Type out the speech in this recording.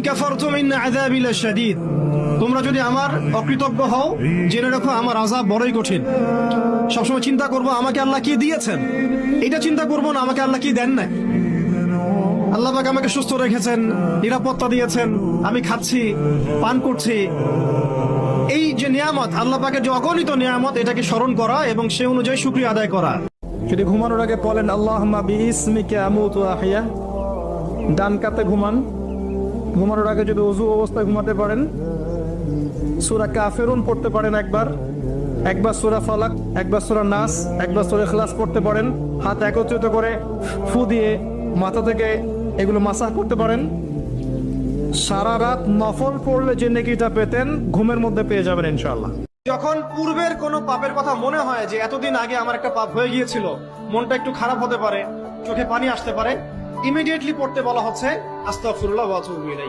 কাফারতুম in আযাবি লাশাদীদ, তোমরা যদি আমার অকৃতজ্ঞ হও জেনে রাখো আমার আযাব বড়ই কঠিন। সবসময় চিন্তা করব আমাকে আল্লাহ কি দিয়েছেন, এটা চিন্তা করব না আমাকে আল্লাহ কি দেন নাই। আল্লাহ পাক আমাকে সুস্থ রেখেছেন, নিরাপত্তা দিয়েছেন, আমি খাচ্ছি, পান করছি। এই যে নিয়ামত, আল্লাহ পাকের যে অগণিত নিয়ামত, এটাকে স্মরণ করা এবং সে অনুযায়ী শুকরিয়া আদায় করা। যদি ঘুমানোর আগে বলেন আল্লাহুম্মা বিইসমিকা আমুতু ওয়া আহইয়া, ডান কাতে ঘুমান। ঘুমানোর আগে যদি ওযু অবস্থায় ঘুমাতে পারেন, সূরা কাফিরুন পড়তে পারেন একবার সূরা ফালাক, একবার সূরা নাস, একবার সূরা ইখলাস পড়তে পারেন। হাত একত্রিত করে ফু দিয়ে মাথা থেকে এগুলো মাসাহ করতে পারেন। সারা রাত নফল পড়লে যে নেকিটা পেতেন ঘুমের মধ্যে পেয়ে যাবেন ইনশাআল্লাহ। যখন পূর্বের কোনো পাপের কথা মনে হয় যে এতদিন আগে আমার একটা পাপ হয়ে গিয়েছিল, মনটা একটু খারাপ হতে পারে, চোখে পানি আসতে পারে, ইমিডিয়েটলি পড়তে বলা হচ্ছে আস্তাগফিরুল্লাহ ওয়া আতুবু ইলাইহি।